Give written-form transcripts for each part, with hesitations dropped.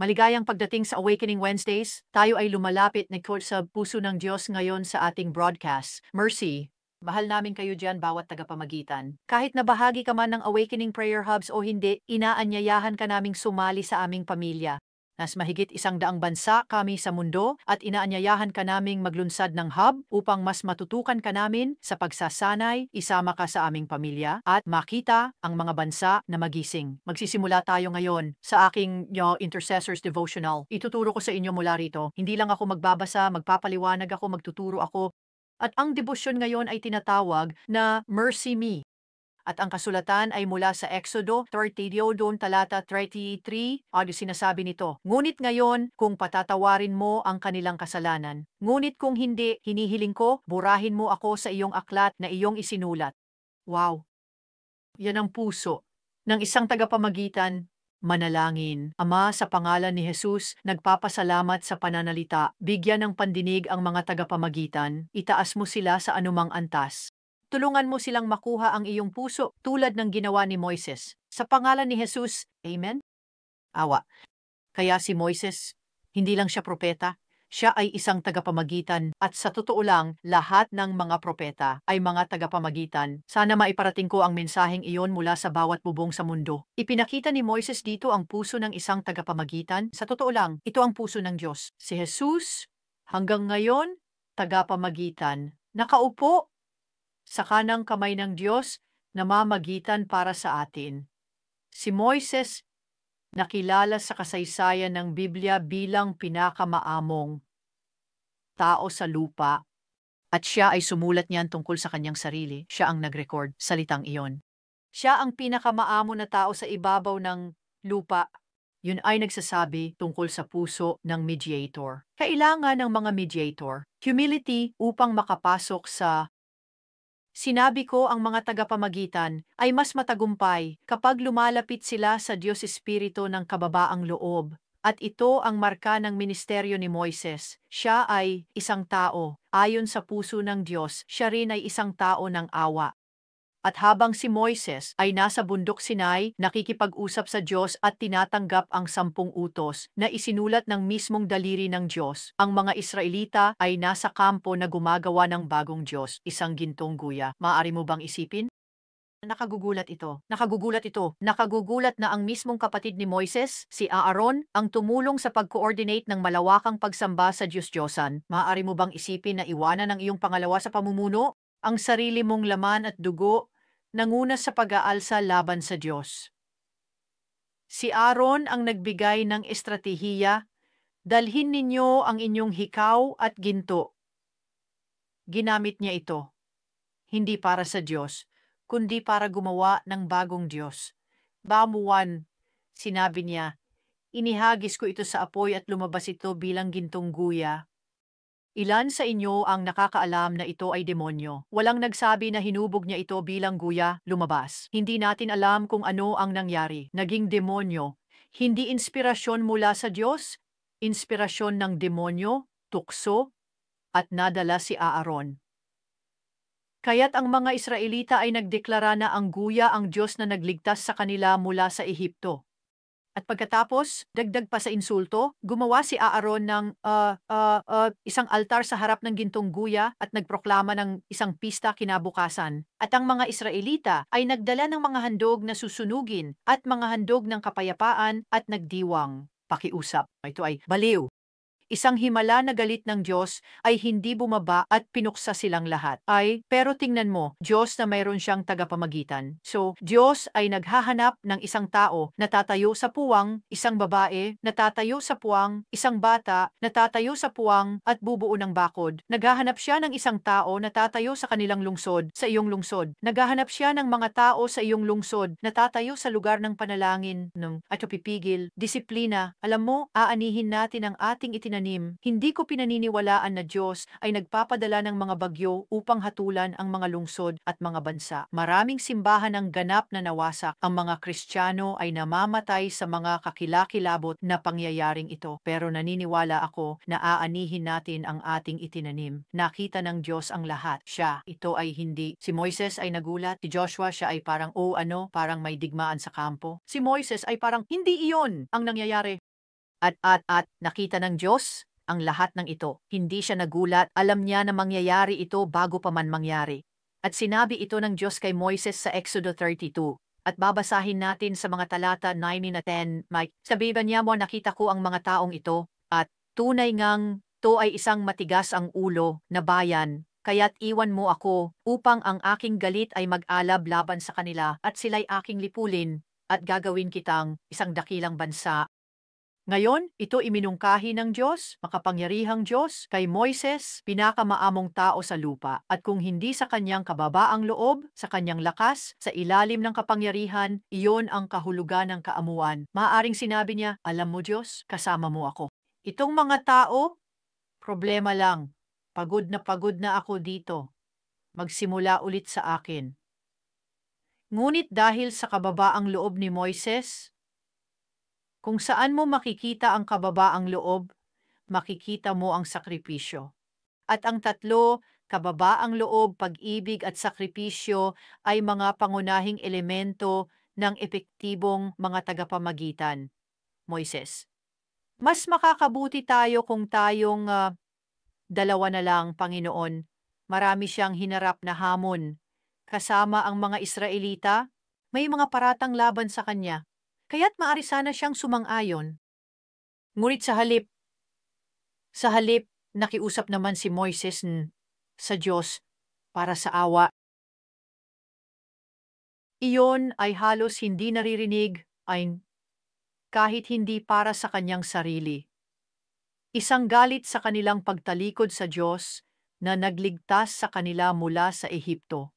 Maligayang pagdating sa Awakening Wednesdays, tayo ay lumalapit na sa puso ng Diyos ngayon sa ating broadcast. Mercy, mahal namin kayo dyan bawat tagapamagitan. Kahit na bahagi ka man ng Awakening Prayer Hubs o hindi, inaanyayahan ka naming sumali sa aming pamilya. Nas mahigit 100 bansa kami sa mundo at inaanyayahan ka naming maglunsad ng hub upang mas matutukan ka namin sa pagsasanay, isama ka sa aming pamilya at makita ang mga bansa na magising. Magsisimula tayo ngayon sa aking Intercessors Devotional. Ituturo ko sa inyo mula rito. Hindi lang ako magbabasa, magpapaliwanag ako, magtuturo ako. At ang debosyon ngayon ay tinatawag na Mercy Me. At ang kasulatan ay mula sa Exodo 30 talata 33, sinasabi nito, "Ngunit ngayon, kung patatawarin mo ang kanilang kasalanan, ngunit kung hindi, hinihiling ko, burahin mo ako sa iyong aklat na iyong isinulat." Wow! Yan ang puso ng isang tagapamagitan. Manalangin. Ama, sa pangalan ni Jesus, nagpapasalamat sa pananalita. Bigyan ng pandinig ang mga tagapamagitan. Itaas mo sila sa anumang antas. Tulungan mo silang makuha ang iyong puso tulad ng ginawa ni Moises. Sa pangalan ni Jesus, Amen? Awa. Kaya si Moises, hindi lang siya propeta, siya ay isang tagapamagitan at sa totoo lang, lahat ng mga propeta ay mga tagapamagitan. Sana maiparating ko ang mensaheng iyon mula sa bawat bubong sa mundo. Ipinakita ni Moises dito ang puso ng isang tagapamagitan. Sa totoo lang, ito ang puso ng Diyos. Si Jesus, hanggang ngayon, tagapamagitan. Nakaupo sa kanang kamay ng Diyos, namamagitan para sa atin. Si Moises, nakilala sa kasaysayan ng Biblia bilang pinakamaamong tao sa lupa at siya ay sumulat niyan tungkol sa kanyang sarili. Siya ang nag-record, salitang iyon. Siya ang pinakamaamo na tao sa ibabaw ng lupa. Yun ay nagsasabi tungkol sa puso ng mediator. Kailangan ng mga mediator, humility upang makapasok sa sinabi ko ang mga tagapamagitan ay mas matagumpay kapag lumalapit sila sa Diyos Espiritu ng kababaang loob. At ito ang marka ng ministeryo ni Moises. Siya ay isang tao. Ayon sa puso ng Diyos, siya rin ay isang tao ng awa. At habang si Moises ay nasa bundok Sinai, nakikipag-usap sa Diyos at tinatanggap ang 10 utos na isinulat ng mismong daliri ng Diyos, ang mga Israelita ay nasa kampo na gumagawa ng bagong Diyos, isang gintong guya. Maaari mo bang isipin? Nakagugulat ito. Nakagugulat ito. Nakagugulat na ang mismong kapatid ni Moises, si Aaron, ang tumulong sa pag-coordinate ng malawakang pagsamba sa Diyos-Diyosan. Maaari mo bang isipin na iwanan ang iyong pangalawa sa pamumuno? Ang sarili mong laman at dugo, nanguna sa pag-aalsa laban sa Diyos. Si Aaron ang nagbigay ng estratehiya, dalhin ninyo ang inyong hikaw at ginto. Ginamit niya ito, hindi para sa Diyos, kundi para gumawa ng bagong Diyos. Bamuan, sinabi niya, inihagis ko ito sa apoy at lumabas ito bilang gintong guya. Ilan sa inyo ang nakakaalam na ito ay demonyo? Walang nagsabi na hinubog niya ito bilang guya, lumabas. Hindi natin alam kung ano ang nangyari. Naging demonyo. Hindi inspirasyon mula sa Diyos, inspirasyon ng demonyo, tukso, at nadala si Aaron. Kaya't ang mga Israelita ay nagdeklara na ang guya ang Diyos na nagligtas sa kanila mula sa Ehipto. At pagkatapos, dagdag pa sa insulto, gumawa si Aaron ng isang altar sa harap ng gintong guya at nagproklama ng isang pista kinabukasan. At ang mga Israelita ay nagdala ng mga handog na susunugin at mga handog ng kapayapaan at nagdiwang. Pakiusap. Ito ay baliw. Isang himala na galit ng Diyos ay hindi bumaba at pinuksa silang lahat. Pero tingnan mo, Diyos na mayroon siyang tagapamagitan. So, Diyos ay naghahanap ng isang tao na tatayo sa puwang, isang babae, na tatayo sa puwang, isang bata, na tatayo sa puwang at bubuo ng bakod. Naghahanap siya ng isang tao na tatayo sa kanilang lungsod, sa iyong lungsod. Naghahanap siya ng mga tao sa iyong lungsod na tatayo sa lugar ng panalangin, at pipigil, disiplina. Alam mo, aanihin natin ang ating itinanim. Hindi ko pinaniniwalaan na Diyos ay nagpapadala ng mga bagyo upang hatulan ang mga lungsod at mga bansa. Maraming simbahan ang ganap na nawasak. Ang mga Kristiyano ay namamatay sa mga kakilakilabot na pangyayaring ito. Pero naniniwala ako na aanihin natin ang ating itinanim. Nakita ng Diyos ang lahat. Siya, ito ay hindi. Si Moises ay nagulat. Si Joshua, siya ay parang, parang may digmaan sa kampo. Si Moises ay parang, hindi iyon ang nangyayari. At nakita ng Diyos ang lahat ng ito. Hindi siya nagulat, alam niya na mangyayari ito bago pa man mangyari. At sinabi ito ng Diyos kay Moises sa Exodo 32. At babasahin natin sa mga talata 9 na 10, Mike. Sabihan niya mo, nakita ko ang mga taong ito, at tunay ngang to ay isang matigas ang ulo na bayan, kaya't iwan mo ako upang ang aking galit ay mag-alab laban sa kanila at sila'y aking lipulin at gagawin kitang isang dakilang bansa. Ngayon, ito iminungkahi ng Diyos, makapangyarihang Diyos, kay Moises, pinakamaamong tao sa lupa. At kung hindi sa kanyang kababaang loob, sa kanyang lakas, sa ilalim ng kapangyarihan, iyon ang kahulugan ng kaamuan. Maaaring sinabi niya, alam mo Diyos, kasama mo ako. Itong mga tao, problema lang. Pagod na ako dito. Magsimula ulit sa akin. Ngunit dahil sa kababaang loob ni Moises, kung saan mo makikita ang kababaang loob, makikita mo ang sakripisyo. At ang tatlo, kababaang loob, pag-ibig at sakripisyo ay mga pangunahing elemento ng epektibong mga tagapamagitan. Moises. Mas makakabuti tayo kung tayong dalawa na lang, Panginoon. Marami siyang hinarap na hamon. Kasama ang mga Israelita, may mga paratang laban sa kanya. Kaya't maaari sana siyang sumang-ayon. Ngunit sa halip, nakiusap naman si Moises sa Diyos para sa awa. Iyon ay halos hindi naririnig ay kahit hindi para sa kanyang sarili. Isang galit sa kanilang pagtalikod sa Diyos na nagligtas sa kanila mula sa Ehipto.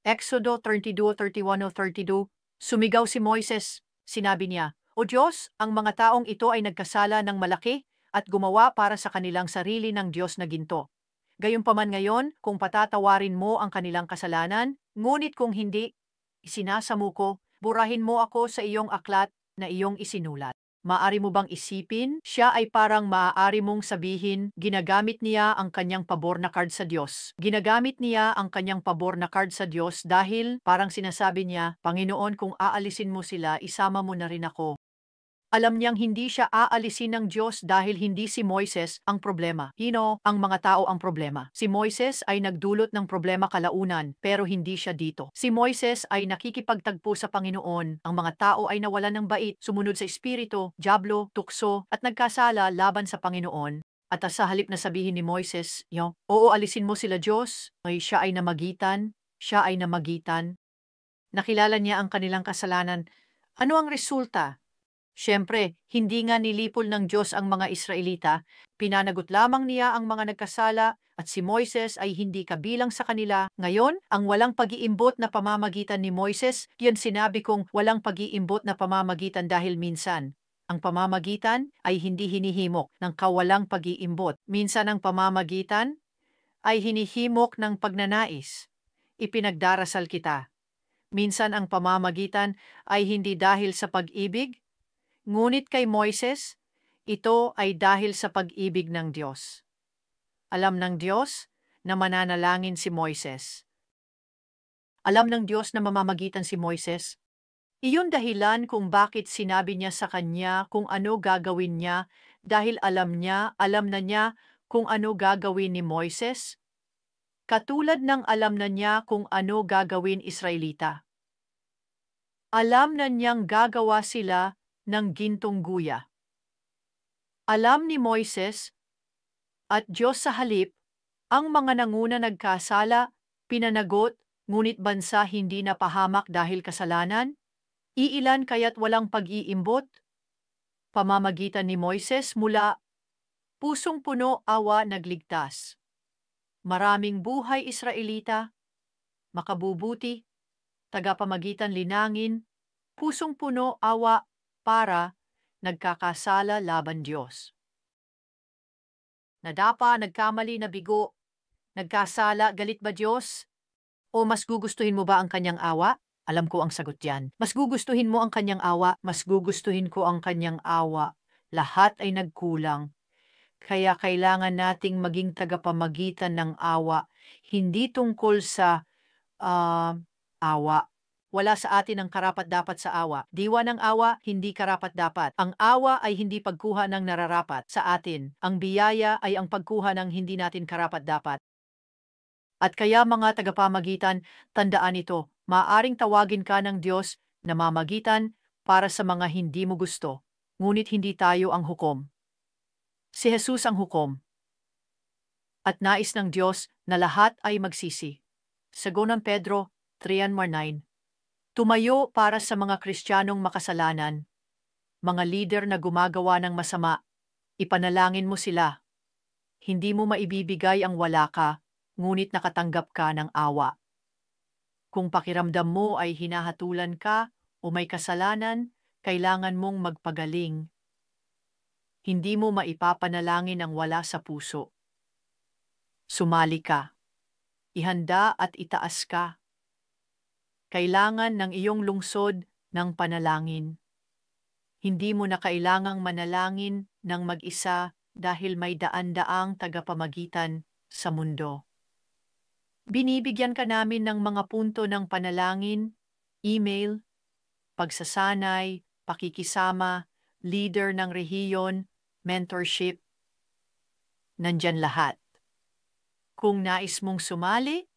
Exodo 32:31-32, sumigaw si Moises, sinabi niya, O Diyos, ang mga taong ito ay nagkasala ng malaki at gumawa para sa kanilang sarili ng Diyos na ginto. Gayunpaman ngayon, kung patatawarin mo ang kanilang kasalanan, ngunit kung hindi, isinasamo ko, burahin mo ako sa iyong aklat na iyong isinulat. Maari mo bang isipin, siya ay parang maaari mong sabihin, ginagamit niya ang kanyang pabor na card sa Diyos. Ginagamit niya ang kanyang pabor na card sa Diyos dahil parang sinasabi niya, Panginoon, kung aalisin mo sila, isama mo na rin ako. Alam niyang hindi siya aalisin ng Diyos dahil hindi si Moises ang problema. Ang mga tao ang problema. Si Moises ay nagdulot ng problema kalaunan, pero hindi siya dito. Si Moises ay nakikipagtagpo sa Panginoon. Ang mga tao ay nawalan ng bait, sumunod sa espiritu, diablo, tukso, at nagkasala laban sa Panginoon. At sa halip na sabihin ni Moises, oo, alisin mo sila Diyos, ay siya ay namagitan, Nakilala niya ang kanilang kasalanan. Ano ang resulta? Siyempre, hindi nga nilipol ng Diyos ang mga Israelita, pinanagot lamang niya ang mga nagkasala at si Moises ay hindi kabilang sa kanila. Ngayon, ang walang pag-iimbot na pamamagitan ni Moises, yun sinabi kong walang pag-iimbot na pamamagitan dahil minsan. Ang pamamagitan ay hindi hinihimok ng kawalang pag-iimbot. Minsan ang pamamagitan ay hinihimok ng pagnanais. Ipinagdarasal kita. Minsan ang pamamagitan ay hindi dahil sa pag-ibig, ngunit kay Moises, ito ay dahil sa pag-ibig ng Diyos. Alam ng Diyos na mananalangin si Moises. Alam ng Diyos na mamamagitan si Moises. Iyon dahilan kung bakit sinabi niya sa kanya kung ano gagawin niya dahil alam na niya kung ano gagawin ni Moises. Katulad ng alam na niya kung ano gagawin Israelita. Alam na niyang gagawa sila ng gintong guya. Alam ni Moises at Diyos sa halip, ang mga nanguna nagkasala, pinanagot, ngunit bansa hindi napahamak dahil kasalanan, iilan kaya't walang pag-iimbot, pamamagitan ni Moises mula, pusong puno awa nagligtas. Maraming buhay Israelita, makabubuti, tagapamagitan linangin, pusong puno awa para nagkakasala laban Diyos. Nadapa, nagkamali, nabigo, nagkasala, galit ba Diyos? O mas gugustuhin mo ba ang kanyang awa? Alam ko ang sagot diyan. Mas gugustuhin mo ang kanyang awa? Mas gugustuhin ko ang kanyang awa. Lahat ay nagkulang. Kaya kailangan nating maging tagapamagitan ng awa. Hindi tungkol sa awa. wala sa atin ang karapat-dapat sa awa. Diwa ng awa, hindi karapat-dapat. Ang awa ay hindi pagkuha ng nararapat sa atin. Ang biyaya ay ang pagkuha ng hindi natin karapat-dapat. At kaya mga tagapamagitan, tandaan ito, maaring tawagin ka ng Diyos na mamagitan para sa mga hindi mo gusto, ngunit hindi tayo ang hukom. Si Jesus ang hukom. At nais ng Diyos na lahat ay magsisi. Sagunang Pedro 3:9. Tumayo para sa mga Kristiyanong makasalanan, mga lider na gumagawa ng masama, ipanalangin mo sila. Hindi mo maibibigay ang wala ka, ngunit nakatanggap ka ng awa. Kung pakiramdam mo ay hinahatulan ka o may kasalanan, kailangan mong magpagaling. Hindi mo maipapanalangin ang wala sa puso. Sumali ka. Ihanda at itaas ka. Kailangan ng iyong lungsod ng panalangin. Hindi mo na kailangang manalangin ng mag-isa dahil may daan-daang tagapamagitan sa mundo. Binibigyan ka namin ng mga punto ng panalangin, email, pagsasanay, pakikisama, leader ng rehiyon, mentorship. Nandyan lahat. Kung nais mong sumali,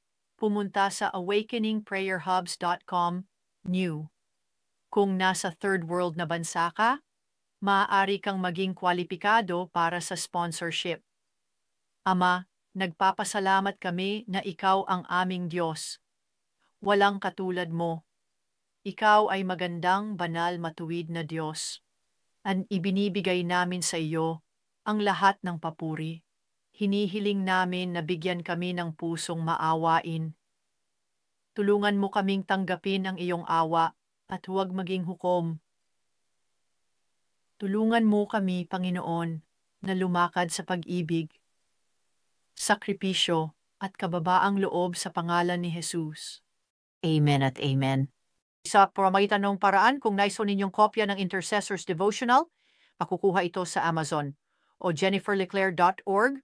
pumunta sa awakeningprayerhubs.com new. Kung nasa third world na bansa ka, maaari kang maging kwalipikado para sa sponsorship. Ama, nagpapasalamat kami na ikaw ang aming Diyos. Walang katulad mo. Ikaw ay magandang, banal, matuwid na Diyos. At ibinibigay namin sa iyo ang lahat ng papuri. Hinihiling namin na bigyan kami ng pusong maawain. Tulungan mo kaming tanggapin ang iyong awa at huwag maging hukom. Tulungan mo kami, Panginoon, na lumakad sa pag-ibig, sakripisyo at kababaang loob sa pangalan ni Jesus. Amen at amen. Sa pamamagitan ng paraan, kung nais ninyong kopya ng Intercessors Devotional, makukuha ito sa Amazon o jenniferleclaire.org